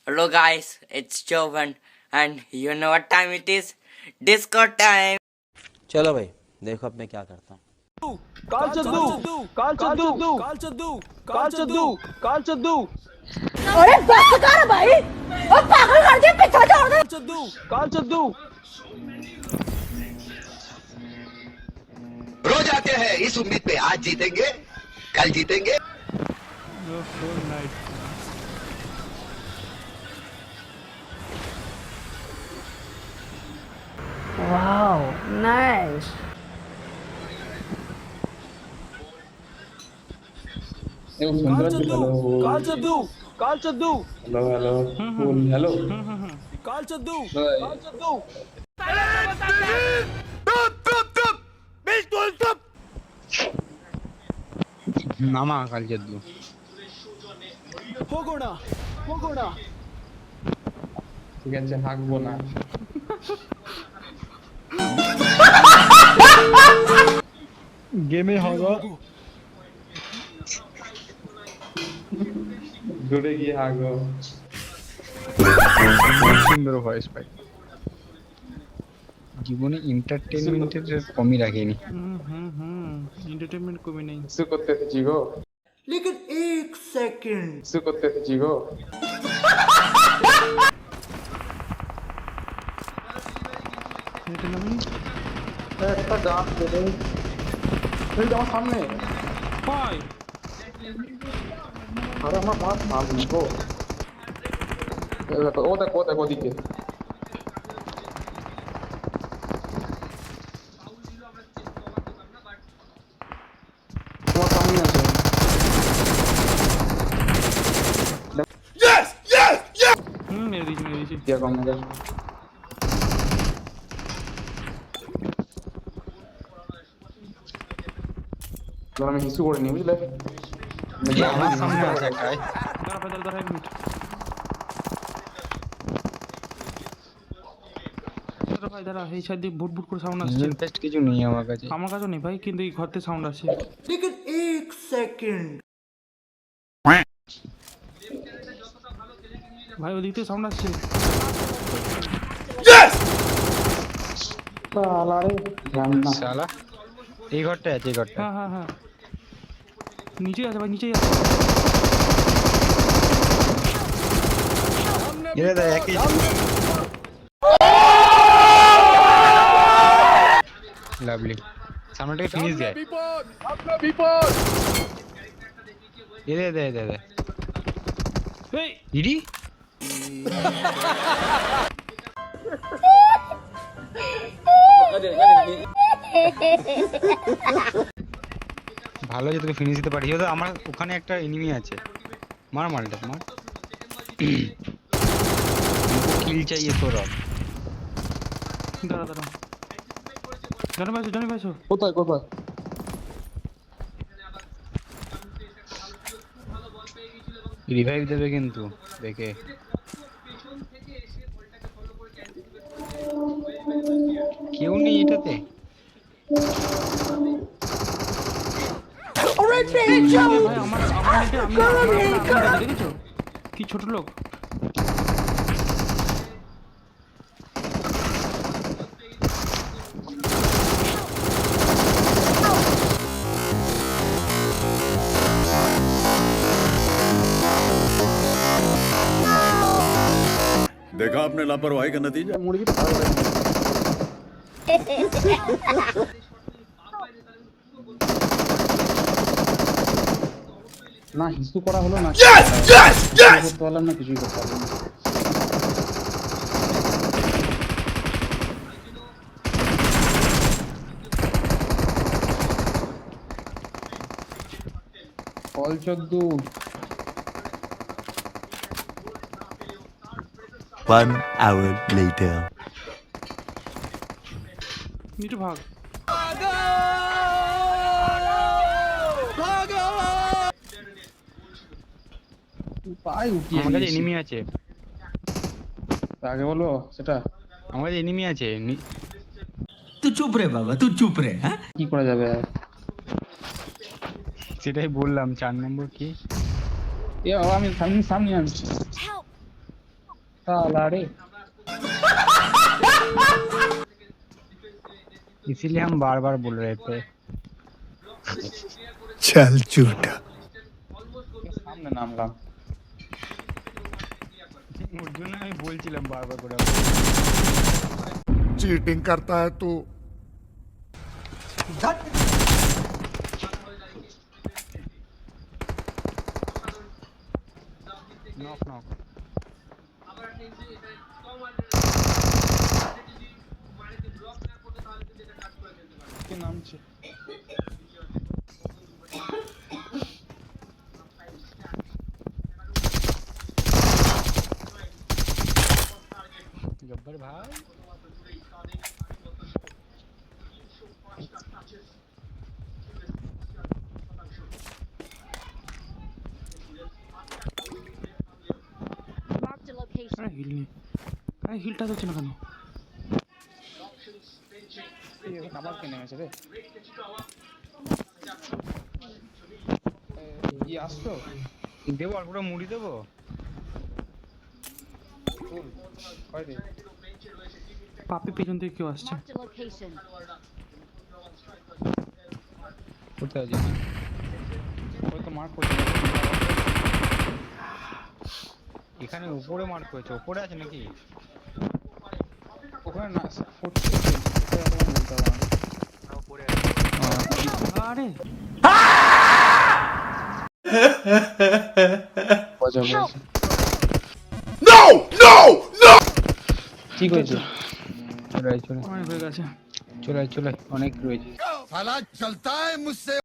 Hello guys, it's Jovan and you know what time it is? Disco time! चलो भाई देखो अब मैं क्या करता हूँ। काल चद्दू काल चद्दू काल चद्दू काल चद्दू काल चद्दू अरे बस कर भाई और पागल कर दिया पीछे छोड़ दे चद्दू काल चद्दू रोज आते हैं इस उम्मीद पे आज जीतेंगे कल जीतेंगे। वाओ नाइस काल चद्दू काल चद्दू काल चद्दू हेलो काल चद्दू काल चद्दू মামা কাল চোদ্দু होगो ना ঠিক আছে হাঁকবো না গেমে হবে দূরে গিয়ে হাঁকো সুন্দর ভয়েস পাই জীবনে এন্টারটেইনমেন্টের কমই রাখেনি এন্টারটেইনমেন্ট কমে নেই কিছু করতে এসেছি গো लेकिन एक सेकंड কিছু করতে এসেছি গো এটা নামি একটা গান দেবে এই আমার সামনে হাই আরে আমার পাঁচ সামনে গো ও দেখো ওদিকে তোমার সামনে আছে মেরে দিয়েছি দিয়া কম না তোর আমি হিসু করে নি বুঝলে আমার সামনে আছে একটাই দাঁড়া এক মিনিট ভাই দাঁড়া এই সাইড দিয়ে বুট করে সাউন্ড আসছে টেস্ট কিছু নেই আমার কাছে আমার কাছেও নেই ভাই কিন্তু এই ঘর থেকে সাউন্ড আসছে लेकिन एक सेकंड ভাই ওদিক থেকে সাউন্ড আসছে শালা এই ঘরটা আছে এই ঘরটা হ্যাঁ নিচে আছে ভাই নিচেই আছে এরে দা একই লাভলি সামনেটাকে ফিনিশ দে বিপদ এরে দে এই ইডি ভালো যে তোকে ফিনিশ দিতে পারি তো আমার ওখানে একটা এনিমি আছে মার মালটা মার কিল চাই তোর দাঁড়া জানি পাইছো কোথায় রিভাইভ দেবে কিন্তু দেখে কেউ নেই এটাতে ভাই আমার নেটে আমি দেখেছো কি ছোট লোক देखा आपने लापरवाही का नतीजा। মুরগি না হিসু করা হলো না করতে পারলাম না কিছুই করতে পারলাম না কল চোদ্দু 1 hour later নিচু ভাগ পাই উঠি আমার কাছে এনিমি আছে আগে বলো সেটা আমার কাছে এনিমি আছে तू चुप रे बाबा तू चुप रे हाँ কি করা যাবে সেটাই বললাম 4 নম্বর কি এ বাবা আমি সামনে আনছি साला रे इसीलिए हम बार बार बोल रहे थे चल झूठा सामने नाम लाम अर्जुन আমি বলছিলাম বারবার করে चीटिंग करता है तू নক নক কি নাম ছে गब्बर भाई Marked a location. আরে হিল নেই আরে হিলটা হচ্ছে না কেন ये আবার কেনে আছে রে ये আসছো দেবো আর পুরো মুড়ি দেবো ফুল কয় দে পাপি পেছন থেকে কেউ আসছে Marked a location. কোথায় আছে ওই তো মার্ক করছে এখানে উপরে মার্ক হয়েছে উপরে আছে নাকি ওখানে না করছে উপরে আরে ঠিক হয়েছে চলে আয়, চলে আয়। অনেক হয়ে গেছে চলে আয়, চলে আয়, অনেক রয়েছে साला चलता है मुझसे